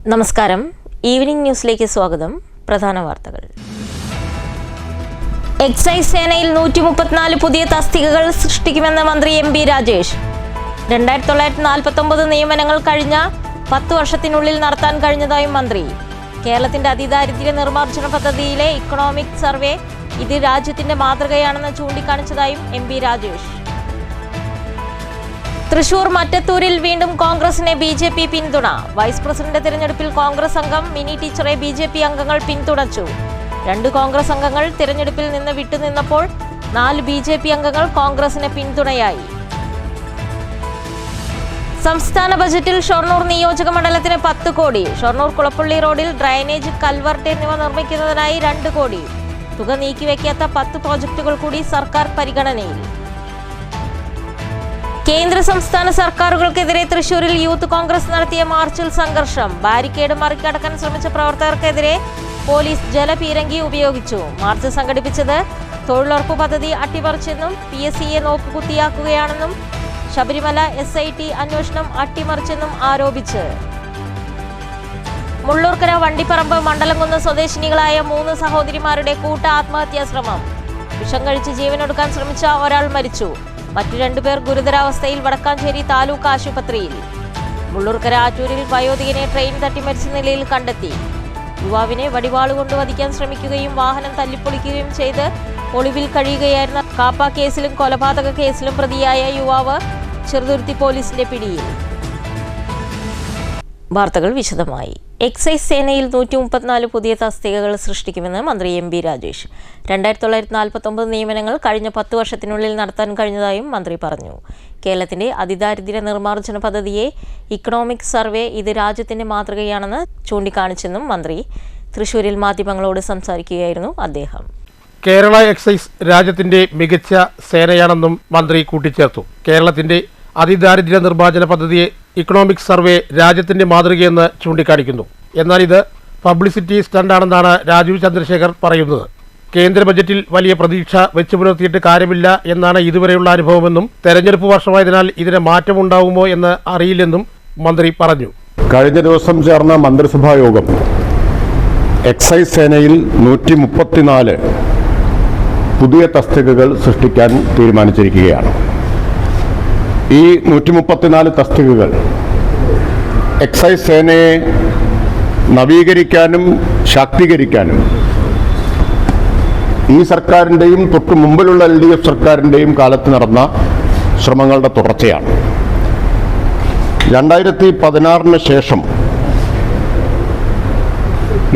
നമസ്കാരം. ഈവനിംഗ് ന്യൂസിലേക്ക് സ്വാഗതം. പ്രധാന വാർത്തകൾ. എക്സൈസ് സേനയിൽ 134 പുതിയ തസ്തികകൾ സൃഷ്ടിക്കുമെന്ന് മന്ത്രി എം ബി രാജേഷ്. 1949 നിയമനങ്ങൾ കഴിഞ്ഞ 10 വർഷത്തിനുള്ളിൽ നടത്താൻ കഴിഞ്ഞതായും മന്ത്രി. കേരളത്തിന്റെ അതിദാരിദ്ര്യ നിർമ്മാർജ്ജന പദ്ധതിയിലെ ഇക്കണോമിക് സർവേ ഇത് രാജ്യത്തിന്റെ മാതൃകയാണെന്ന് ചൂണ്ടിക്കാണിച്ചതായും എം ബി രാജേഷ്. തൃശൂർ മറ്റത്തൂരിൽ വീണ്ടും കോൺഗ്രസിനെ BJP പിന്തുണ. വൈസ് പ്രസിഡന്റ് തിരഞ്ഞെടുപ്പിൽ കോൺഗ്രസ് അംഗം മിനി ടീച്ചറെ BJP അംഗങ്ങൾ പിന്തുണച്ചു. 2 കോൺഗ്രസ് അംഗങ്ങൾ തിരഞ്ഞെടുപ്പിൽ നിന്ന് വിട്ടുനിന്നപ്പോൾ 4 BJP അംഗങ്ങൾ കോൺഗ്രസിന് പിന്തുണയായി. സംസ്ഥാന ബജറ്റിൽ ഷൊർണൂർ നിയോജക മണ്ഡലത്തിന് 10 കോടി. ഷൊർണൂർ കുളപ്പള്ളി റോഡിൽ ഡ്രൈനേജ്, കൽവർട്ട് എന്നിവ നിർമ്മിക്കുന്നതിനായി 2 കോടി. തുക നീക്കിവെക്കാത്ത 10 പ്രോജക്ടുകൾ കൂടി സർക്കാർ പരിഗണനയിൽ. കേന്ദ്ര സംസ്ഥാന സർക്കാരുകൾക്കെതിരെ തൃശൂരിൽ യൂത്ത് കോൺഗ്രസ് നടത്തിയ മാർച്ചിൽ സംഘർഷം. ബാരിക്കേഡ് മറികടക്കാൻ ശ്രമിച്ച പ്രവർത്തകർക്കെതിരെ പോലീസ് ജലപീരങ്കി ഉപയോഗിച്ചു. മാർച്ച് സംഘടിപ്പിച്ചത് തൊഴിലുറപ്പ് പദ്ധതി അട്ടിമറിച്ചെന്നും PSCയെ നോക്കുകുത്തിയാക്കുകയാണെന്നും ശബരിമല SIT അന്വേഷണം അട്ടിമറിച്ചെന്നും ആരോപിച്ച് മുള്ളൂർക്കര വണ്ടിപ്പറമ്പ് മണ്ഡലംകുന്ന് സ്വദേശിനികളായ 3 സഹോദരിമാരുടെ കൂട്ട ആത്മഹത്യാ ശ്രമം. വിഷം കഴിച്ച് ജീവനൊടുക്കാൻ ശ്രമിച്ച ഒരാൾ മരിച്ചു. മറ്റു 2 പേർ ഗുരുതരാവസ്ഥയിൽ വടക്കാഞ്ചേരി താലൂക്ക് ആശുപത്രിയിൽ. മുള്ളൂർക്കര ആറ്റൂരിൽ വയോധികനെ ട്രെയിൻ തട്ടി മരിച്ച നിലയിൽ കണ്ടെത്തി. യുവാവിനെ വടിവാളുകൊണ്ട് വധിക്കാൻ ശ്രമിക്കുകയും വാഹനം തല്ലിപ്പൊളിക്കുകയും ചെയ്ത് ഒളിവിൽ കഴിയുകയായിരുന്ന കാപ്പ കേസിലും കൊലപാതക കേസിലും പ്രതിയായ യുവാവ് ചെറുതുരുത്തി പോലീസിന്റെ പിടിയിൽ. വാർത്തകൾ വിശദമായി. എക്സൈസ് സേനയിൽ 134 പുതിയ തസ്തികകൾ സൃഷ്ടിക്കുമെന്ന് മന്ത്രി എം ബി രാജേഷ്. 1949 നിയമനങ്ങൾ കഴിഞ്ഞ 10 വർഷത്തിനുള്ളിൽ നടത്താൻ കഴിഞ്ഞതായും മന്ത്രി പറഞ്ഞു. കേരളത്തിന്റെ അതിദാരിദ്ര്യ നിർമ്മാർജ്ജന പദ്ധതിയെ ഇക്കണോമിക് സർവേ ഇത് രാജ്യത്തിന്റെ മാതൃകയാണെന്ന് ചൂണ്ടിക്കാണിച്ചെന്നും മന്ത്രി. തൃശൂരിൽ മാധ്യമങ്ങളോട് സംസാരിക്കുകയായിരുന്നു അദ്ദേഹം. കേരള എക്സൈസ് രാജ്യത്തിന്റെ മികച്ച സേനയാണെന്നും മന്ത്രി കൂട്ടിച്ചേർത്തു. കേരളത്തിന്റെ അതിദാരിദ്ര്യ നിർമ്മാർജ്ജന പദ്ധതിയെ ഇക്കണോമിക് സർവേ രാജ്യത്തിന്റെ മാതൃകയെന്ന് ചൂണ്ടിക്കാണിക്കുന്നു. എന്നാൽ ഇത് പബ്ലിസിറ്റി സ്റ്റണ്ടാണെന്നാണ് രാജീവ് ചന്ദ്രശേഖർ പറയുന്നത്. കേന്ദ്ര ബജറ്റിൽ വലിയ പ്രതീക്ഷ വെച്ചു പുലർത്തിയിട്ട് കാര്യമില്ല എന്നാണ് ഇതുവരെയുള്ള അനുഭവമെന്നും തെരഞ്ഞെടുപ്പ് വർഷമായതിനാൽ ഇതിന് മാറ്റമുണ്ടാകുമോ എന്ന് അറിയില്ലെന്നും മന്ത്രി പറഞ്ഞു. കഴിഞ്ഞ ദിവസം ചേർന്ന മന്ത്രിസഭാ യോഗം എക്സൈസ് സേനയിൽ 134 പുതിയ തസ്തികകൾ സൃഷ്ടിക്കാൻ തീരുമാനിച്ചിരിക്കുകയാണ്. ഈ 134 തസ്തികകൾ എക്സൈസ് സേനയെ നവീകരിക്കാനും ശാക്തീകരിക്കാനും ഈ സർക്കാരിൻ്റെയും തൊട്ടു മുമ്പിലുള്ള LDF സർക്കാരിൻ്റെയും കാലത്ത് നടന്ന ശ്രമങ്ങളുടെ തുടർച്ചയാണ്. 2016 ശേഷം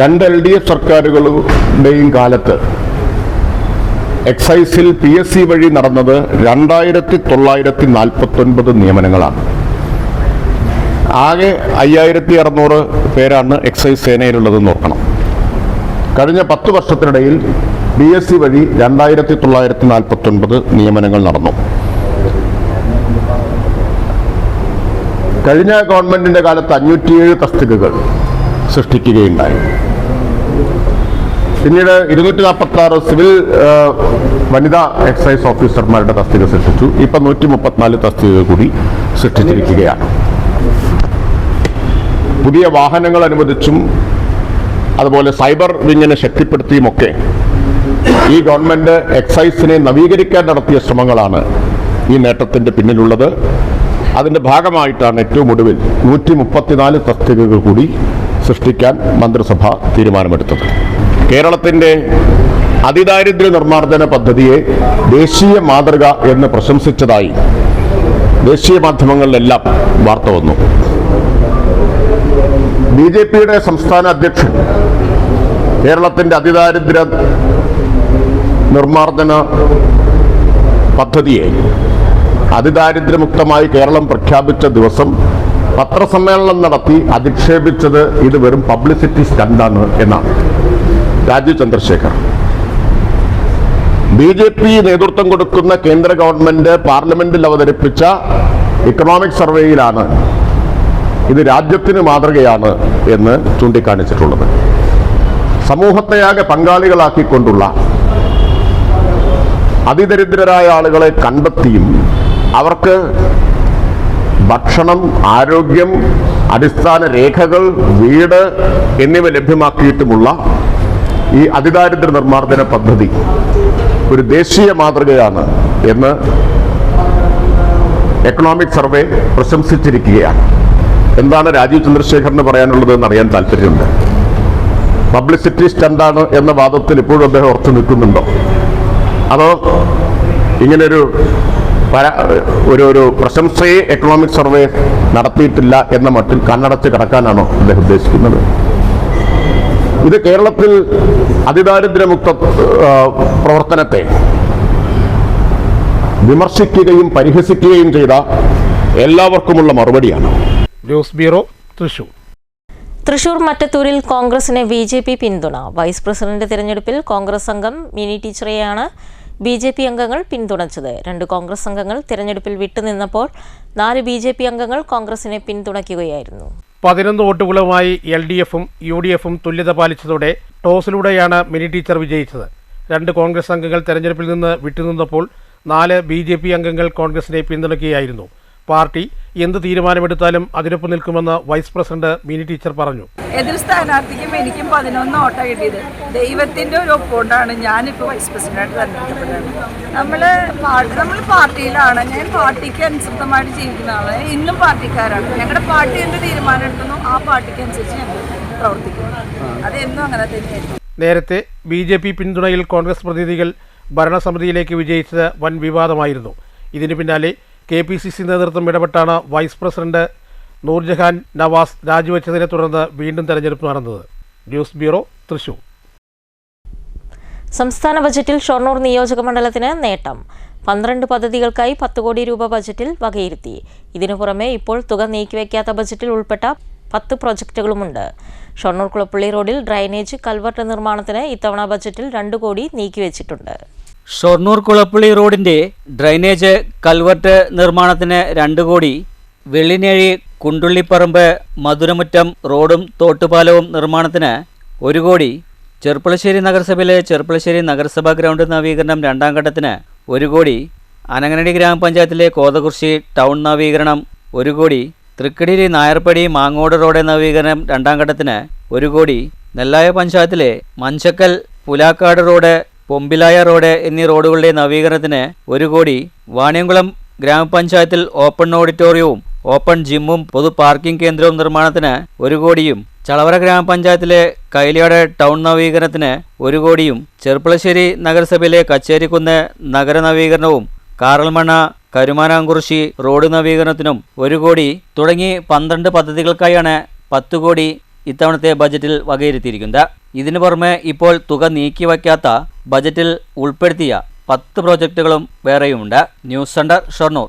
2 LDF സർക്കാരുകളുടെയും കാലത്ത് എക്സൈസിൽ PSC വഴി നടന്നത് 2949 നിയമനങ്ങളാണ്. ആകെ 5600 പേരാണ് എക്സൈസ് സേനയിലുള്ളതെന്ന് ഓർക്കണം. കഴിഞ്ഞ 10 വർഷത്തിനിടയിൽ PSC വഴി 2949 നിയമനങ്ങൾ നടന്നു. കഴിഞ്ഞ ഗവൺമെന്റിന്റെ കാലത്ത് 507 തസ്തികകൾ സൃഷ്ടിക്കുകയുണ്ടായി. പിന്നീട് 246 സിവിൽ വനിതാ എക്സൈസ് ഓഫീസർമാരുടെ തസ്തിക സൃഷ്ടിച്ചു. ഇപ്പം 134 തസ്തികകൾ കൂടി സൃഷ്ടിച്ചിരിക്കുകയാണ്. പുതിയ വാഹനങ്ങൾ അനുവദിച്ചും അതുപോലെ സൈബർ വിങ്ങിനെ ശക്തിപ്പെടുത്തിയുമൊക്കെ ഈ ഗവൺമെന്റ് എക്സൈസിനെ നവീകരിക്കാൻ നടത്തിയ ശ്രമങ്ങളാണ് ഈ നേട്ടത്തിന്റെ പിന്നിലുള്ളത്. അതിന്റെ ഭാഗമായിട്ടാണ് ഏറ്റവും ഒടുവിൽ 134 തസ്തികകൾ കൂടി സൃഷ്ടിക്കാൻ മന്ത്രിസഭ തീരുമാനമെടുത്തത്. കേരളത്തിന്റെ അതിദാരിദ്ര്യ നിർമ്മാർജ്ജന പദ്ധതിയെ ദേശീയ മാതൃക എന്ന് പ്രശംസിച്ചതായി ദേശീയ മാധ്യമങ്ങളിലെല്ലാം വാർത്ത വന്നു. BJPയുടെ സംസ്ഥാന അധ്യക്ഷൻ കേരളത്തിന്റെ അതിദാരിദ്ര്യ നിർമ്മാർജ്ജന പദ്ധതിയെ അതിദാരിദ്ര്യമുക്തമായി കേരളം പ്രഖ്യാപിച്ച ദിവസം പത്രസമ്മേളനം നടത്തി അധിക്ഷേപിച്ചത് ഇത് വെറും പബ്ലിസിറ്റി സ്റ്റണ്ടാണ് എന്നാണ് രാജീവ് ചന്ദ്രശേഖർ. BJP നേതൃത്വം കൊടുക്കുന്ന കേന്ദ്ര ഗവൺമെന്റ് പാർലമെന്റിൽ അവതരിപ്പിച്ച ഇക്കണോമിക് സർവേയിലാണ് ഇത് രാജ്യത്തിന് മാതൃകയാണ് എന്ന് ചൂണ്ടിക്കാണിച്ചിട്ടുള്ളത്. സമൂഹത്തെയാകെ പങ്കാളികളാക്കിക്കൊണ്ടുള്ള അതിദരിദ്രരായ ആളുകളെ കണ്ടെത്തിയും അവർക്ക് ഭക്ഷണം, ആരോഗ്യം, അടിസ്ഥാന രേഖകൾ, വീട് എന്നിവ ലഭ്യമാക്കിയിട്ടുമുള്ള ഈ അതിദാരിദ്ര്യ നിർമ്മാർജ്ജന പദ്ധതി ഒരു ദേശീയ മാതൃകയാണ് എന്ന് എക്കണോമിക് സർവേ പ്രശംസിച്ചിരിക്കുകയാണ്. എന്താണ് രാജീവ് ചന്ദ്രശേഖറിന് പറയാനുള്ളത് എന്ന് അറിയാൻ താല്പര്യമുണ്ട്. പബ്ലിസിറ്റി സ്റ്റണ്ടാണ് എന്ന വാദത്തിൽ ഇപ്പോഴും അദ്ദേഹം ഉറച്ചു നിൽക്കുന്നുണ്ടോ, അതോ ഇങ്ങനൊരു ഒരു പ്രശംസയെ എക്കണോമിക് സർവേ നടത്തിയിട്ടില്ല എന്ന മട്ടിൽ കണ്ണടച്ച് കിടക്കാനാണോ അദ്ദേഹം ഉദ്ദേശിക്കുന്നത്? ഇത് കേരളത്തിൽ അതിദാരിദ്ര്യമുക്ത പ്രവർത്തനത്തെ വിമർശിക്കുകയും പരിഹസിക്കുകയും ചെയ്ത എല്ലാവർക്കുമുള്ള മറുപടിയാണ്. News bureau, Thrissur. തൃശൂർ മറ്റത്തൂരിൽ കോൺഗ്രസിന് BJP പിന്തുണ. വൈസ് പ്രസിഡന്റ് തിരഞ്ഞെടുപ്പിൽ കോൺഗ്രസ് അംഗം മിനി ടീച്ചറെയാണ് BJP അംഗങ്ങൾ പിന്തുണച്ചത്. 2 കോൺഗ്രസ് അംഗങ്ങൾ തിരഞ്ഞെടുപ്പിൽ വിട്ടുനിന്നപ്പോൾ 4 BJP അംഗങ്ങൾ കോൺഗ്രസിനെ പിന്തുണയ്ക്കുകയായിരുന്നു. 11 വോട്ടുകളുമായി LDFും UDFും തുല്യത പാലിച്ചതോടെ ടോസിലൂടെയാണ് മിനി ടീച്ചർ വിജയിച്ചത്. 2 കോൺഗ്രസ് അംഗങ്ങൾ തെരഞ്ഞെടുപ്പിൽ നിന്ന് വിട്ടുനിന്നപ്പോൾ 4 BJP അംഗങ്ങൾ കോൺഗ്രസിനെ പിന്തുണയ്ക്കുകയായിരുന്നു. പാർട്ടി എന്ത് തീരുമാനമെടുത്താലും അതിനൊപ്പം നിൽക്കുമെന്ന് വൈസ് പ്രസിഡന്റ് മിനി ടീച്ചർ പറഞ്ഞു. എതിർ സ്ഥാനാർത്ഥിക്കും എനിക്കും 11 വോട്ടാ കിട്ടിയത്. ദൈവത്തിന്റെ ഒരു ഒപ്പുകൊണ്ടാണ് ഞാനിപ്പോൾ വൈസ് പ്രസിഡന്റായിട്ട് തെരഞ്ഞെടുക്കപ്പെട്ടത്. നമ്മൾ പാർട്ടിയിലാണ്. ഞാൻ പാർട്ടിക്ക് അനുസൃതമായിട്ട് ജീവിക്കുന്ന ആളാണ്. ഇന്നും പാർട്ടിക്കാരാണ്. ഞങ്ങളുടെ പാർട്ടി എന്ത് തീരുമാനം എടുക്കുന്നു ആ പാർട്ടിക്ക് അനുസരിച്ച് ഞങ്ങൾ പ്രവർത്തിക്കുന്നു. അതെന്നും അങ്ങനെ തന്നെയായിരുന്നു. നേരത്തെ BJP പിന്തുണയിൽ കോൺഗ്രസ് പ്രതിനിധികൾ ഭരണസമിതിയിലേക്ക് വിജയിച്ചത് വൻ വിവാദമായിരുന്നു. ഇതിന് പിന്നാലെ KPCC നേതൃത്വം ഇടപെട്ടാണ് വൈസ് പ്രസിഡന്റ് നൂർജഹാൻ നവാസ് രാജിവെച്ചതിനെ തുടർന്ന് വീണ്ടും തെരഞ്ഞെടുപ്പ് നടന്നത്. News bureau, Thrissur. സംസ്ഥാന ബജറ്റിൽ ഷൊർണൂർ നിയോജക മണ്ഡലത്തിന് നേട്ടം. 12 പദ്ധതികൾക്കായി 10 കോടി രൂപ ബജറ്റിൽ വകയിരുത്തി. ഇതിനു പുറമെ ഇപ്പോൾ തുക നീക്കിവെക്കാത്ത ബജറ്റിൽ ഉൾപ്പെട്ട 10 പ്രൊജക്റ്റുകളുമുണ്ട്. ഷൊർണൂർ കുളപ്പള്ളി റോഡിൽ ഡ്രൈനേജ് കൽവർട്ട് നിർമ്മാണത്തിന് ഇത്തവണ ബജറ്റിൽ 2 കോടി നീക്കിവെച്ചിട്ടുണ്ട്. ഷൊർണൂർ കുളപ്പള്ളി റോഡിൻ്റെ ഡ്രൈനേജ് കൽവർട്ട് നിർമ്മാണത്തിന് 2 കോടി, വെള്ളിനേഴി കുണ്ടുള്ളിപ്പറമ്പ് മധുരമുറ്റം റോഡും തോട്ടുപാലവും നിർമ്മാണത്തിന് 1 കോടി, ചെർപ്പളശ്ശേരി നഗരസഭയിലെ ചെർപ്പളശ്ശേരി നഗരസഭാ ഗ്രൗണ്ട് നവീകരണം 2ാം ഘട്ടത്തിന് 1 കോടി, അനങ്ങനടി ഗ്രാമപഞ്ചായത്തിലെ കോതകുർശി ടൗൺ നവീകരണം 1 കോടി, തൃക്കടിയിലെ നായർപ്പടി മാങ്ങോട് റോഡ് നവീകരണം 2ാം ഘട്ടത്തിന് 1 കോടി, നെല്ലായ പഞ്ചായത്തിലെ മഞ്ചക്കൽ പുലാക്കാട് റോഡ് പൊമ്പിലായ റോഡ് എന്നീ റോഡുകളുടെ നവീകരണത്തിന് 1 കോടി, വാണിയംകുളം ഗ്രാമപഞ്ചായത്തിൽ ഓപ്പൺ ഓഡിറ്റോറിയവും ഓപ്പൺ ജിമ്മും പൊതു പാർക്കിംഗ് കേന്ദ്രവും നിർമ്മാണത്തിന് 1 കോടിയും, ചളവര ഗ്രാമപഞ്ചായത്തിലെ കൈലിയാട് ടൗൺ നവീകരണത്തിന് 1 കോടിയും, ചെർപ്പളശ്ശേരി നഗരസഭയിലെ കച്ചേരിക്കുന്ന് നഗര നവീകരണവും കാറൽമണ്ണ കരുമാനാംകുറിശി റോഡ് നവീകരണത്തിനും 1 കോടി തുടങ്ങി 12 പദ്ധതികൾക്കായാണ് 10 കോടി ഇത്തവണത്തെ ബജറ്റിൽ വകയിരുത്തിയിരിക്കുന്നത്. ഇതിനു പുറമെ ഇപ്പോൾ തുക നീക്കിവയ്ക്കാത്ത ബജറ്റിൽ ഉൾപ്പെടുത്തിയ 10 പ്രോജക്റ്റുകളും വേറെയുമുണ്ട്. News centre, Shoranur.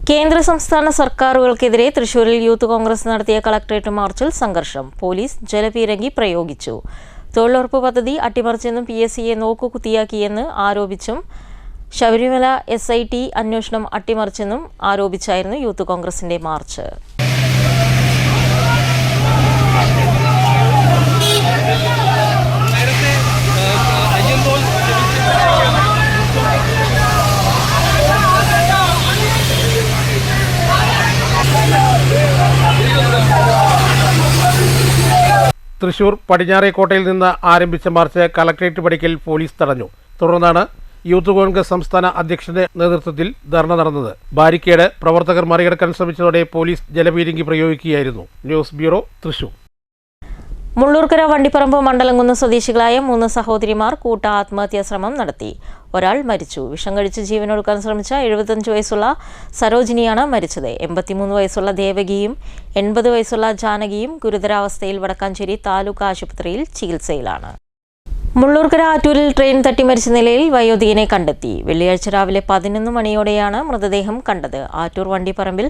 കേന്ദ്ര സംസ്ഥാന സർക്കാരുകൾക്കെതിരെ തൃശൂരിൽ യൂത്ത് കോൺഗ്രസ് നടത്തിയ കളക്ടറേറ്റ് മാർച്ചിൽ സംഘർഷം. പോലീസ് ജലപീരങ്കി പ്രയോഗിച്ചു. തൊഴിലുറപ്പ് പദ്ധതി അട്ടിമറിച്ചെന്നും PSCയെ നോക്കുകുത്തിയാക്കിയെന്ന് ആരോപിച്ചും ശബരിമല SIT അന്വേഷണം അട്ടിമറിച്ചെന്നും ആരോപിച്ചായിരുന്നു യൂത്ത് കോൺഗ്രസിന്റെ മാർച്ച്. തൃശൂർ പടിഞ്ഞാറേക്കോട്ടയിൽ നിന്ന് ആരംഭിച്ച മാർച്ച് കളക്ടറേറ്റ് പടിക്കൽ പോലീസ് തടഞ്ഞു. തുടർന്നാണ് യൂത്ത് കോൺഗ്രസ് സംസ്ഥാന അധ്യക്ഷന്റെ നേതൃത്വത്തിൽ ധർണ നടന്നത്. ബാരിക്കേഡ് പ്രവർത്തകർ മറികടക്കാൻ ശ്രമിച്ചതോടെ പോലീസ് ജലപീരങ്കി പ്രയോഗിക്കുകയായിരുന്നു. News bureau, Thrissur. മുള്ളൂർക്കര വണ്ടിപ്പറമ്പ് മണ്ഡലംകുന്ന് സ്വദേശികളായ 3 സഹോദരിമാർ കൂട്ട ആത്മഹത്യാ ശ്രമം നടത്തി. ഒരാൾ മരിച്ചു. വിഷം കഴിച്ച് ജീവനൊടുക്കാൻ ശ്രമിച്ച 75 വയസ്സുള്ള സരോജിനിയാണ് മരിച്ചത്. 83 വയസ്സുള്ള ദേവകിയും 80 വയസ്സുള്ള ജാനകിയും ഗുരുതരാവസ്ഥയിൽ വടക്കാഞ്ചേരി താലൂക്ക് ആശുപത്രിയിൽ ചികിത്സയിലാണ്. മുള്ളൂർക്കര ആറ്റൂരിൽ ട്രെയിൻ തട്ടി മരിച്ച നിലയിൽ വയോധികനെ കണ്ടെത്തി. വെള്ളിയാഴ്ച രാവിലെ 11 മണിയോടെയാണ് മൃതദേഹം കണ്ടത്. ആറ്റൂർ വണ്ടിപ്പറമ്പിൽ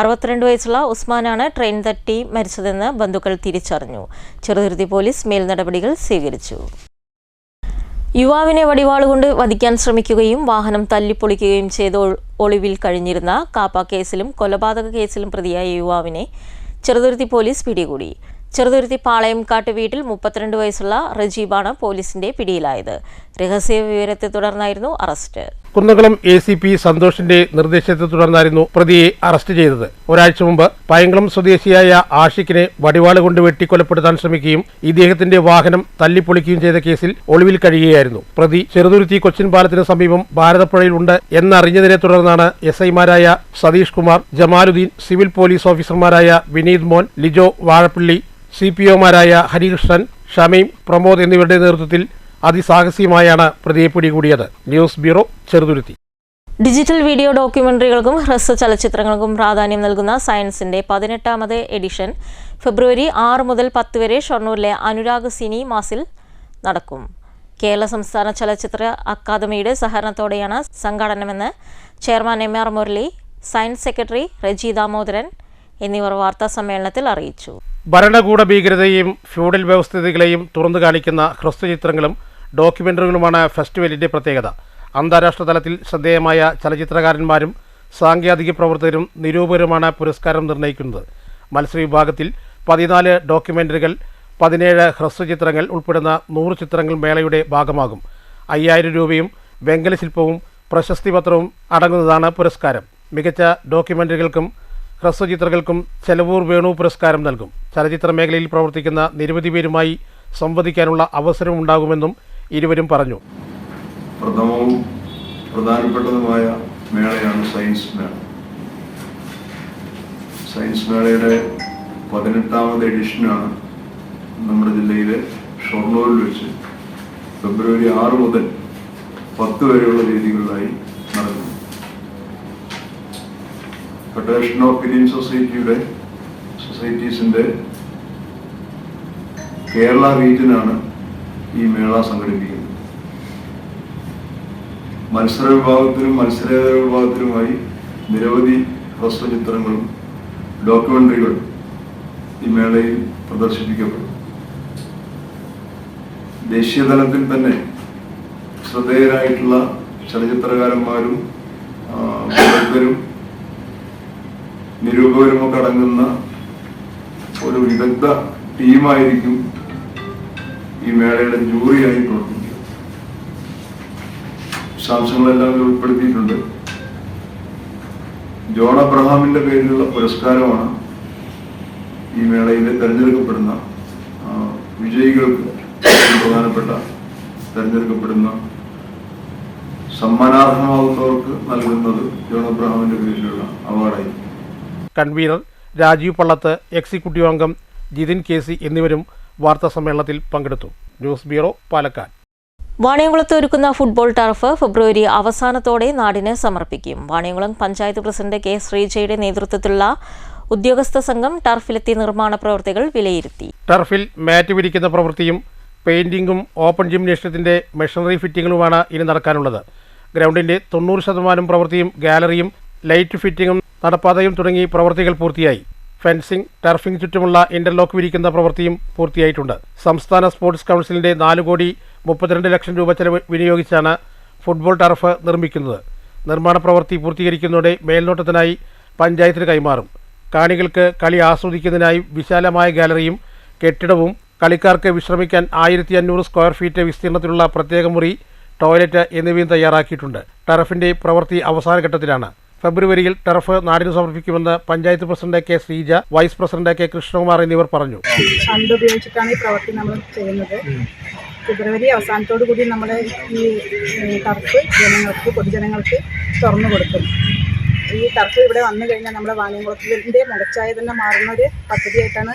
62 വയസ്സുള്ള ഉസ്മാനാണ് ട്രെയിൻ തട്ടി മരിച്ചതെന്ന് ബന്ധുക്കൾ തിരിച്ചറിഞ്ഞു. ചെറുതുരുത്തി പോലീസ് മേൽനടപടികൾ സ്വീകരിച്ചു. യുവാവിനെ വടിവാളുകൊണ്ട് വധിക്കാൻ ശ്രമിക്കുകയും വാഹനം തല്ലിപ്പൊളിക്കുകയും ചെയ്ത് ഒളിവിൽ കഴിഞ്ഞിരുന്ന കാപ്പ കേസിലും കൊലപാതക കേസിലും പ്രതിയായ യുവാവിനെ ചെറുതുരുത്തി പോലീസ് പിടികൂടി. ചെറുതുരുത്തി പാളയംകാട്ട് വീട്ടിൽ 32 വയസ്സുള്ള റജീബാണ് പോലീസിന്റെ പിടിയിലായത്. രഹസ്യ വിവരത്തെ തുടർന്നായിരുന്നു അറസ്റ്റ്. കുന്നംകുളം ACP സന്തോഷിന്റെ നിർദ്ദേശത്തെ തുടർന്നായിരുന്നു പ്രതിയെ അറസ്റ്റ് ചെയ്തത്. ഒരാഴ്ച മുമ്പ് പയങ്കളം സ്വദേശിയായ ആഷിഖിനെ വടിവാള് കൊണ്ട് വെട്ടിക്കൊലപ്പെടുത്താൻ ശ്രമിക്കുകയും ഇദ്ദേഹത്തിന്റെ വാഹനം തല്ലിപ്പൊളിക്കുകയും ചെയ്ത കേസിൽ ഒളിവിൽ കഴിയുകയായിരുന്നു. പ്രതി ചെറുതുരുത്തി കൊച്ചിൻ പാലത്തിന് സമീപം ഭാരതപ്പുഴയിൽ ഉണ്ട് എന്നറിഞ്ഞതിനെ തുടർന്നാണ് SI-മാരായ സതീഷ് കുമാർ, ജമാലുദ്ദീൻ, സിവിൽ പോലീസ് ഓഫീസർമാരായ വിനീത് മോൻ, ലിജോ വാഴപ്പള്ളി, CPO-മാരായ ഹരികൃഷ്ണൻ, ഷമീം, പ്രമോദ് എന്നിവരുടെ നേതൃത്വത്തിൽ അതിസാഹസികമായാണ് പ്രതിയെ പിടികൂടിയത്. News bureau, Cheruthuruthy. Digital video ഡോക്യുമെന്ററികൾക്കും ഹ്രസ്വ ചലച്ചിത്രങ്ങൾക്കും പ്രാധാന്യം നൽകുന്ന സയൻസിന്റെ 18ാമത് എഡിഷൻ ഫെബ്രുവരി 6 മുതൽ 10 വരെ ഷൊർണൂരിലെ അനുരാഗ് സിനിമാസിൽ നടക്കും. കേരള സംസ്ഥാന ചലച്ചിത്ര അക്കാദമിയുടെ സഹകരണത്തോടെയാണ് സംഘാടനമെന്ന് chairman MR Murali, science secretary Reji Damodaran എന്നിവർ വാർത്താസമ്മേളനത്തിൽ അറിയിച്ചു. ഭരണകൂട ഭീകരതയെയും ഫ്യൂഡൽ വ്യവസ്ഥിതികളെയും തുറന്നു കാണിക്കുന്ന ഹ്രസ്വചിത്രങ്ങളും ഡോക്യുമെന്ററികളുമാണ് ഫെസ്റ്റിവലിന്റെ പ്രത്യേകത. അന്താരാഷ്ട്ര തലത്തിൽ ശ്രദ്ധേയമായ ചലച്ചിത്രകാരന്മാരും സാങ്കേതിക പ്രവർത്തകരും നിരൂപകരുമാണ് പുരസ്കാരം നിർണ്ണയിക്കുന്നത്. മത്സര വിഭാഗത്തിൽ 14 ഡോക്യുമെന്ററികൾ, 17 ഹ്രസ്വചിത്രങ്ങൾ ഉൾപ്പെടുന്ന 100 ചിത്രങ്ങൾ മേളയുടെ ഭാഗമാകും. 5000 രൂപയും വെങ്കല ശില്പവും പ്രശസ്തി പത്രവും അടങ്ങുന്നതാണ് പുരസ്കാരം. മികച്ച ഡോക്യുമെന്ററികൾക്കും ഹ്രസ്വചിത്രങ്ങൾക്കും ചെലവൂർ വേണു പുരസ്കാരം നൽകും. ചലച്ചിത്ര മേഖലയിൽ പ്രവർത്തിക്കുന്ന നിരവധി പേരുമായി സംവദിക്കാനുള്ള അവസരമുണ്ടാകുമെന്നും ഇരുവരും പറഞ്ഞു. പ്രഥമവും പ്രധാനപ്പെട്ടതുമായ മേളയാണ് സയൻസ് മേള. സയൻസ് മേളയുടെ 18ാമത് എഡിഷനാണ് നമ്മുടെ ജില്ലയിലെ ഷൊർണൂരിൽ വെച്ച് ഫെബ്രുവരി 6 മുതൽ 10 വരെയുള്ള തീയതികളിലായി നടക്കുന്നു. ഫെഡറേഷൻ ഓഫ് ഫിലിം സൊസൈറ്റീസിന്റെ കേരള റീജിയനാണ് ഈ മേള സംഘടിപ്പിക്കുന്നത്. മത്സര വിഭാഗത്തിലും വിഭാഗത്തിലുമായി നിരവധി ഹ്രസ്വചിത്രങ്ങളും ഡോക്യുമെന്ററികളും ഈ മേളയിൽ പ്രദർശിപ്പിക്കപ്പെടും. ദേശീയ തലത്തിൽ തന്നെ ശ്രദ്ധേയരായിട്ടുള്ള ചലച്ചിത്രകാരന്മാരും വിദഗ്ധരും നിരൂപകരുമൊക്കെ അടങ്ങുന്ന ഒരു വിദഗ്ധ ടീമായിരിക്കും ഈ മേളയുടെ ജൂറിയായി പ്രവർത്തിക്കുക. വിശദാംശങ്ങളെല്ലാം ഉൾപ്പെടുത്തിയിട്ടുണ്ട്. ജോൺ അബ്രഹാമിന്റെ പേരിലുള്ള പുരസ്കാരമാണ് ഈ മേളയിൽ തെരഞ്ഞെടുക്കപ്പെടുന്ന വിജയികൾക്ക് പ്രധാനപ്പെട്ട തെരഞ്ഞെടുക്കപ്പെടുന്ന സമ്മാനാർഹമാകുന്നവർക്ക് നൽകുന്നത് ജോൺ അബ്രഹാമിന്റെ പേരിലുള്ള അവാർഡായി. കൺവീനർ രാജീവ് പള്ളത്ത്, എക്സിക്യൂട്ടീവ് അംഗം ജിതിൻ KC എന്നിവരും വാർത്താസമ്മേളനത്തിൽ പങ്കെടുത്തു. News bureau, Palakkad. വാണിയംകുളത്ത് ഒരുക്കുന്ന ഫുട്ബോൾ ടർഫ് ഫെബ്രുവരി അവസാനത്തോടെ നാടിന് സമർപ്പിക്കും. Vaniyamkulam panchayat president K. ശ്രീജയുടെ നേതൃത്വത്തിലുള്ള ഉദ്യോഗസ്ഥ സംഘം ടർഫിലെത്തി നിർമ്മാണ പ്രവൃത്തികൾ വിലയിരുത്തി. ടർഫിൽ മാറ്റ് വിരിക്കുന്ന പ്രവൃത്തിയും പെയിന്റിംഗും ഓപ്പൺ ജിംനേഷ്യത്തിന്റെ മെഷീനറി ഫിറ്റിംഗുമാണ് ഇനി നടക്കാനുള്ളത്. ഗ്രൗണ്ടിന്റെ 90% പ്രവൃത്തിയും ഗാലറിയും ലൈറ്റ് ഫിറ്റിംഗും നടപ്പാതയും തുടങ്ങി പ്രവൃത്തികൾ പൂർത്തിയായി. ഫെൻസിംഗ്, ടർഫിംഗ് ചുറ്റുമുള്ള ഇന്റർലോക്ക് വിരിക്കുന്ന പ്രവൃത്തിയും പൂർത്തിയായിട്ടുണ്ട്. സംസ്ഥാന സ്പോർട്സ് കൗൺസിലിന്റെ 4,32 ലക്ഷം രൂപ ചെലവ് വിനിയോഗിച്ചാണ് ഫുട്ബോൾ ടർഫ് നിർമ്മിക്കുന്നത്. നിർമ്മാണ പ്രവൃത്തി പൂർത്തീകരിക്കുന്നതോടെ മേൽനോട്ടത്തിനായി പഞ്ചായത്തിന് കൈമാറും. കാണികൾക്ക് കളി ആസ്വദിക്കുന്നതിനായി വിശാലമായ ഗാലറിയും കെട്ടിടവും കളിക്കാർക്ക് വിശ്രമിക്കാൻ 1500 സ്ക്വയർ ഫീറ്റ് വിസ്തീർണത്തിലുള്ള പ്രത്യേക മുറി, ടോയ്ലറ്റ് എന്നിവയും തയ്യാറാക്കിയിട്ടുണ്ട്. ടർഫിന്റെ പ്രവൃത്തി അവസാന ഘട്ടത്തിലാണ്. ഫെബ്രുവരിയിൽ ടർഫ് നാടിന് സമർപ്പിക്കുമെന്ന് panchayat president K. Sreeja, vice president K. Krishnakumar എന്നിവർ പറഞ്ഞു. ഫണ്ട് ഉപയോഗിച്ചിട്ടാണ് ഈ പ്രവൃത്തി നമ്മൾ ചെയ്യുന്നത്. ഫെബ്രുവരി അവസാനത്തോടു കൂടി നമ്മൾ ഈ ടർഫ് പൊതുജനങ്ങൾക്ക് തുറന്നു കൊടുക്കും. ഈ ടർഫ് ഇവിടെ വന്നു കഴിഞ്ഞാൽ നമ്മുടെ വാണിയംകുളത്തിൻ്റെ മുഖച്ഛായ തന്നെ മാറുന്നൊരു പദ്ധതിയായിട്ടാണ്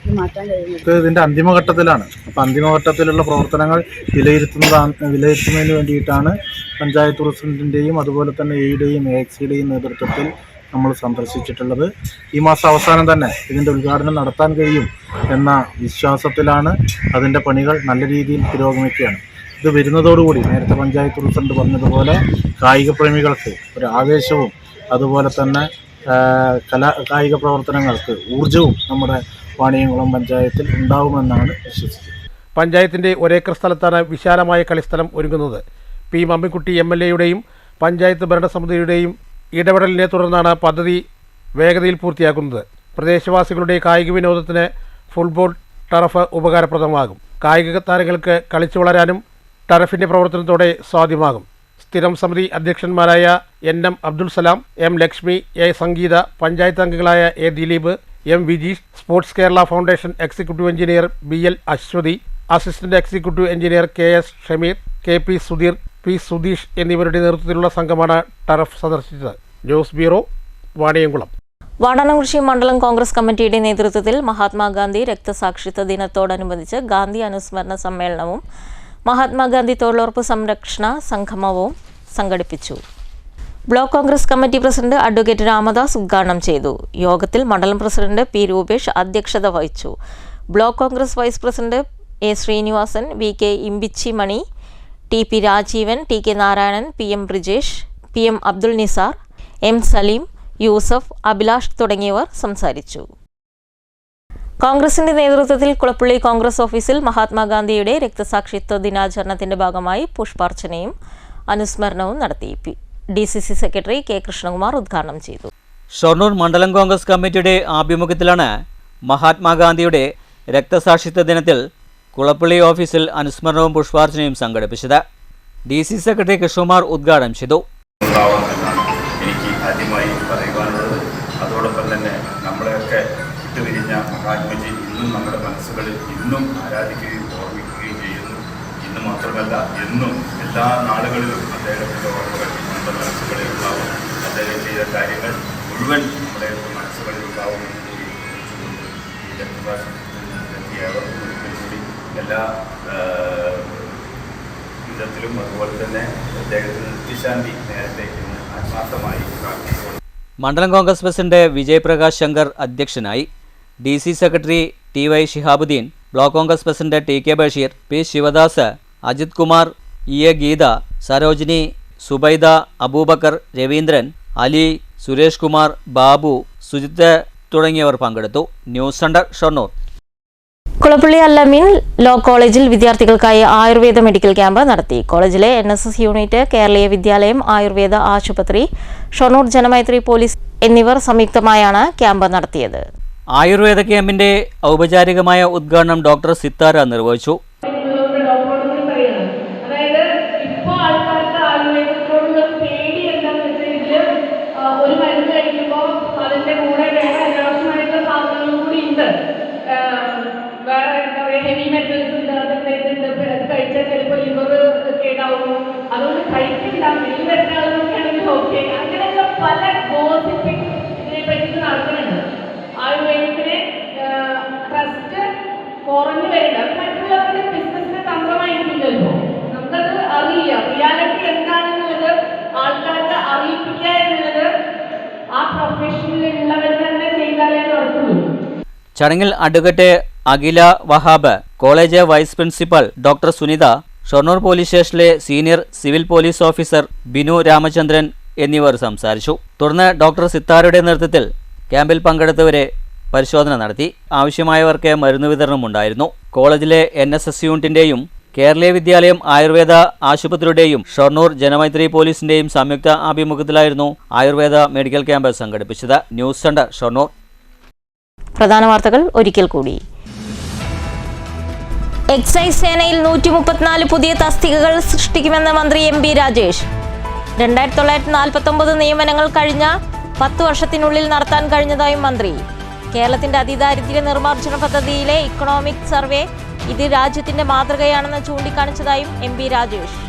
ഇത് മാറ്റാൻ കഴിയുന്നത്. ഇതിൻ്റെ അന്തിമഘട്ടത്തിലാണ്. അപ്പം അന്തിമഘട്ടത്തിലുള്ള പ്രവർത്തനങ്ങൾ വിലയിരുത്തുന്നതിന് വേണ്ടിയിട്ടാണ് പഞ്ചായത്ത് പ്രസിഡന്റിൻ്റെയും അതുപോലെ തന്നെ എയുടെയും AXCയുടെയും നേതൃത്വത്തിൽ നമ്മൾ സന്ദർശിച്ചിട്ടുള്ളത്. ഈ മാസം അവസാനം തന്നെ ഇതിൻ്റെ ഉദ്ഘാടനം നടത്താൻ കഴിയും എന്ന വിശ്വാസത്തിലാണ്. അതിൻ്റെ പണികൾ നല്ല രീതിയിൽ പുരോഗമിക്കുകയാണ്. ഇത് വരുന്നതോടുകൂടി നേരത്തെ പഞ്ചായത്ത് പ്രസിഡന്റ് പറഞ്ഞതുപോലെ കായിക പ്രേമികൾക്ക് ഒരു ആവേശവും അതുപോലെ തന്നെ കായിക പ്രവർത്തനങ്ങൾക്ക് ഊർജവും നമ്മുടെ വാണിയംകുളം പഞ്ചായത്തിൽ ഉണ്ടാവുമെന്നാണ് വിശ്വസിക്കുന്നത്. പഞ്ചായത്തിന്റെ ഒരേക്കർ സ്ഥലത്താണ് വിശാലമായ കളിസ്ഥലം ഒരുങ്ങുന്നത്. P. മമ്മിക്കുട്ടി MLAയുടെയും പഞ്ചായത്ത് ഭരണസമിതിയുടെയും ഇടപെടലിനെ തുടർന്നാണ് പദ്ധതി വേഗതയിൽ പൂർത്തിയാക്കുന്നത്. പ്രദേശവാസികളുടെ കായിക വിനോദത്തിന് ഫുട്ബോൾ ടർഫ് ഉപകാരപ്രദമാകും. കായിക താരങ്ങൾക്ക് കളിച്ചു വളരാനും ടർഫിൻ്റെ പ്രവർത്തനത്തോടെ സാധ്യമാകും. സ്ഥിരം സമിതി അധ്യക്ഷന്മാരായ NM Abdul Salam, M Lakshmi, A സംഗീത, പഞ്ചായത്ത് അംഗങ്ങളായ A Dileep, M Vijeesh, sports Kerala foundation executive engineer BL Aswathy, assistant executive engineer KS Shameer, KP Sudheer, P Sudheesh എന്നിവരുടെ നേതൃത്വത്തിലുള്ള സംഘമാണ് ടർഫ് സന്ദർശിച്ചത്. News bureau, Vaniyamkulam. വാടാനംകുറിശി മണ്ഡലം കോൺഗ്രസ് കമ്മിറ്റിയുടെ നേതൃത്വത്തിൽ മഹാത്മാഗാന്ധി രക്തസാക്ഷിത്വ ദിനത്തോടനുബന്ധിച്ച് ഗാന്ധി അനുസ്മരണ സമ്മേളനവും മഹാത്മാഗാന്ധി തൊഴിലുറപ്പ് സംരക്ഷണ സംഗമവും സംഘടിപ്പിച്ചു. Block Congress committee president advocate Ramadas ഉദ്ഘാടനം ചെയ്തു. യോഗത്തിൽ മണ്ഡലം പ്രസിഡന്റ് P രൂപേഷ് അധ്യക്ഷത വഹിച്ചു. Block Congress vice president A Sreenivasan, VK Imbichimani, TP Rajeevan, TK Narayanan, PM Brijesh, PM Abdul Nisar, M Saleem, Yusuf, Abhilash തുടങ്ങിയവർ സംസാരിച്ചു. കോൺഗ്രസിന്റെ നേതൃത്വത്തിൽ കുളപ്പള്ളി കോൺഗ്രസ് ഓഫീസിൽ മഹാത്മാഗാന്ധിയുടെ രക്തസാക്ഷിത്വ ദിനാചരണത്തിന്റെ ഭാഗമായി പുഷ്പാർച്ചനയും അനുസ്മരണവും നടത്തി. DCC സെക്രട്ടറി K കൃഷ്ണകുമാർ ഉദ്ഘാടനം ചെയ്തു. ഷൊർണൂർ മണ്ഡലം കോൺഗ്രസ് കമ്മിറ്റിയുടെ ആഭിമുഖ്യത്തിലാണ് മഹാത്മാഗാന്ധിയുടെ രക്തസാക്ഷിത്വ ദിനത്തിൽ കുളപ്പള്ളി ഓഫീസിൽ അനുസ്മരണവും പുഷ്പാർച്ചനയും സംഘടിപ്പിച്ചത്. DC സെക്രട്ടറി കൃഷ്ണകുമാർ ഉദ്ഘാടനം ചെയ്തു. എനിക്ക് ആദ്യമായി പറയുവാനുള്ളത്, അതോടൊപ്പം തന്നെ നമ്മളെയൊക്കെ വിട്ടുപിരിഞ്ഞ മഹാത്മജി ഇന്നും നമ്മുടെ മനസ്സുകളിൽ ഇന്നും ആരാധിക്കുകയും ഓർമ്മിക്കുകയും ചെയ്യുന്നു. ഇന്ന് മാത്രമല്ല എന്നും എല്ലാ നാളുകളിലും അദ്ദേഹത്തിൻ്റെ ഓർമ്മകൾ നമ്മുടെ മനസ്സുകളിൽ ഉണ്ടാവും. അദ്ദേഹം ചെയ്ത കാര്യങ്ങൾ മുഴുവൻ നമ്മുടെ മനസ്സുകളിൽ ഉണ്ടാവുമെന്ന് കൂടി കുറിച്ചുകൊണ്ട് ഈ രക്തസാക്ഷിത്വത്തിനെത്തിയവർക്കും കൂടി എല്ലാ വിധത്തിലും അതുപോലെ തന്നെ അദ്ദേഹത്തിന് നിത്യശാന്തി നേരത്തെ ആത്മാർത്ഥമായി പ്രാർത്ഥിക്കുന്നു. മണ്ഡലം കോൺഗ്രസ് പ്രസിഡന്റ് വിജയ് പ്രകാശ് ശങ്കർ അധ്യക്ഷനായി. DC secretary TY Shihabuddin, block Congress president TK Basheer, P Sivadas, Ajith Kumar, EA Geetha, Sarojini, Subaida, Aboobacker, Raveendran, Ali, Suresh Kumar, Babu, Sujith തുടങ്ങിയവർ പങ്കെടുത്തു. News centre, Shoranur. Kulappully Al Ameen law കോളേജിൽ വിദ്യാർത്ഥികൾക്കായി ആയുർവേദ മെഡിക്കൽ ക്യാമ്പ് നടത്തി. കോളേജിലെ NSS യൂണിറ്റ്, കേരളീയ വിദ്യാലയം, ആയുർവേദ ആശുപത്രി, ഷൊർണൂർ ജനമൈത്രി പോലീസ് എന്നിവർ സംയുക്തമായാണ് ക്യാമ്പ് നടത്തിയത്. ആയുർവേദ ക്യാമ്പിന്റെ ഔപചാരികമായ ഉദ്ഘാടനം ഡോക്ടർ സിത്താര നിർവഹിച്ചു. ഹെവി മെറ്റൽസ് ഉണ്ട്, അതൊക്കെ കഴിച്ചാൽ ചിലപ്പോൾ ലിവർ കേടാവുന്നു, അതുകൊണ്ട് കഴിക്കില്ല, വലിയ മരുന്നുകളൊക്കെ ആണെങ്കിൽ ഓക്കെ. അങ്ങനെയുള്ള പല ഗോസിപ്പിംഗ് ഇതിനെ പറ്റി നടക്കുന്നുണ്ട്. ആയുർവേദത്തിന് ട്രസ്റ്റ് കുറഞ്ഞു വരുന്നുണ്ട്. അത് മറ്റുള്ളവരുടെ ബിസിനസിന്റെ തന്ത്രമായിരിക്കും. ചിലപ്പോൾ നമുക്കത് അറിയില്ല. റിയാലിറ്റി എന്താണെന്നുള്ളത് ആൾക്കാർക്ക് അറിയിപ്പിക്കുക എന്നുള്ളത് ആ പ്രൊഫഷനിലുള്ളവർ തന്നെ ചെയ്താലേ നടക്കുള്ളൂ. ചടങ്ങിൽ advocate Akhila Wahab, college vice principal doctor Sunitha, Shoranur police സ്റ്റേഷനിലെ senior civil police officer Binu Ramachandran എന്നിവർ സംസാരിച്ചു. തുടർന്ന് ഡോക്ടർ സിത്താരയുടെ നേതൃത്വത്തിൽ ക്യാമ്പിൽ പങ്കെടുത്തവരെ പരിശോധന നടത്തി. ആവശ്യമായവർക്ക് മരുന്ന് വിതരണം ഉണ്ടായിരുന്നു. കോളേജിലെ NSS യൂണിറ്റിന്റെയും കേരളീയ വിദ്യാലയം ആയുർവേദ ആശുപത്രിയുടെയും ഷൊർണൂർ ജനമൈത്രി പോലീസിന്റെയും സംയുക്ത ആഭിമുഖ്യത്തിലായിരുന്നു ആയുർവേദ മെഡിക്കൽ ക്യാമ്പ് സംഘടിപ്പിച്ചത്. News centre, Shoranur. പ്രധാന വാർത്തകൾ ഒരിക്കൽ കൂടി. എക്സൈസ് സേനയിൽ 134 പുതിയ തസ്തികകൾ സൃഷ്ടിക്കുമെന്ന് മന്ത്രി MP രാജേഷ്. 2949 നിയമനങ്ങൾ കഴിഞ്ഞ 10 വർഷത്തിനുള്ളിൽ നടത്താൻ കഴിഞ്ഞതായും മന്ത്രി. കേരളത്തിന്റെ അതിദാരിദ്ര്യ നിർമ്മാർജ്ജന പദ്ധതിയിലെ ഇക്കണോമിക് സർവേ ഇത് രാജ്യത്തിന്റെ മാതൃകയാണെന്ന് ചൂണ്ടിക്കാണിച്ചതായും MP രാജേഷ്.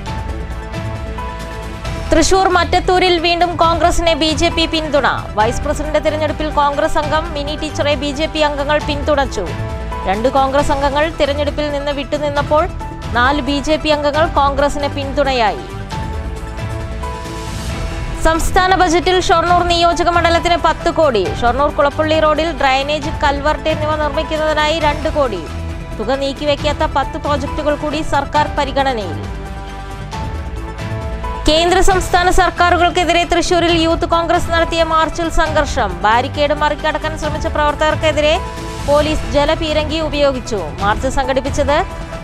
തൃശൂർ മറ്റത്തൂരിൽ വീണ്ടും കോൺഗ്രസിനെ BJP പിന്തുണ. വൈസ് പ്രസിഡന്റ് തിരഞ്ഞെടുപ്പിൽ കോൺഗ്രസ് അംഗം മിനി ടീച്ചറെ BJP അംഗങ്ങൾ പിന്തുണച്ചു. 2 കോൺഗ്രസ് അംഗങ്ങൾ തിരഞ്ഞെടുപ്പിൽ നിന്ന് വിട്ടുനിന്നപ്പോൾ 4 BJP അംഗങ്ങൾ കോൺഗ്രസിന് പിന്തുണയായി. സംസ്ഥാന ബജറ്റിൽ ഷൊർണൂർ നിയോജക മണ്ഡലത്തിന് 10 കോടി. ഷൊർണൂർ കുളപ്പള്ളി റോഡിൽ ഡ്രൈനേജ്, കൽവർട്ട് എന്നിവ നിർമ്മിക്കുന്നതിനായി 2 കോടി. തുക നീക്കിവെക്കാത്ത 10 പ്രോജക്റ്റുകൾ കൂടി സർക്കാർ പരിഗണനയിൽ. കേന്ദ്ര സംസ്ഥാന സർക്കാരുകൾക്കെതിരെ തൃശൂരിൽ യൂത്ത് കോൺഗ്രസ് നടത്തിയ മാർച്ചിൽ സംഘർഷം. ബാരിക്കേഡ് മറികടക്കാൻ ശ്രമിച്ച പ്രവർത്തകർക്കെതിരെ പോലീസ് ജലപീരങ്കി ഉപയോഗിച്ചു. മാർച്ച് സംഘടിപ്പിച്ചത്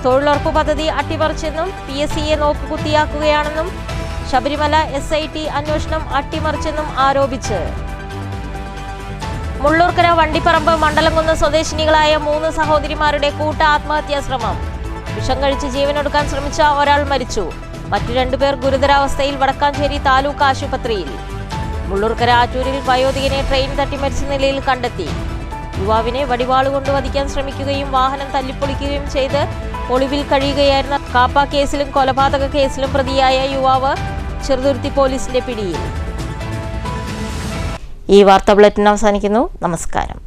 തൊഴിലുറപ്പ് പദ്ധതി അട്ടിമറിച്ചെന്നും PSCയെ നോക്കുകുത്തിയാക്കുകയാണെന്നും ശബരിമല SIT അന്വേഷണം അട്ടിമറിച്ചെന്നും ആരോപിച്ച് മുള്ളൂർക്കര വണ്ടിപ്പറമ്പ് മണ്ഡലംകുന്ന് സ്വദേശിനികളായ 3 സഹോദരിമാരുടെ കൂട്ട ആത്മഹത്യാ ശ്രമം. വിഷം കഴിച്ച് ജീവനൊടുക്കാൻ ശ്രമിച്ച ഒരാൾ മരിച്ചു. മറ്റു 2 പേർ ഗുരുതരാവസ്ഥയിൽ വടക്കാഞ്ചേരി താലൂക്ക് ആശുപത്രിയിൽ. മുള്ളൂർക്കര ആറ്റൂരിൽ വയോധികനെ ട്രെയിൻ തട്ടി മരിച്ച നിലയിൽ കണ്ടെത്തി. യുവാവിനെ വടിവാളുകൊണ്ട് വധിക്കാൻ ശ്രമിക്കുകയും വാഹനം തല്ലിപ്പൊളിക്കുകയും ചെയ്ത് ഒളിവിൽ കഴിയുകയായിരുന്ന കാപ്പ കേസിലും കൊലപാതക കേസിലും പ്രതിയായ യുവാവ് ചെറുതുരുത്തി പോലീസിന്റെ പിടിയിൽ. ഈ വാർത്താ ബുള്ളറ്റിൻ അവസാനിക്കുന്നു. നമസ്കാരം.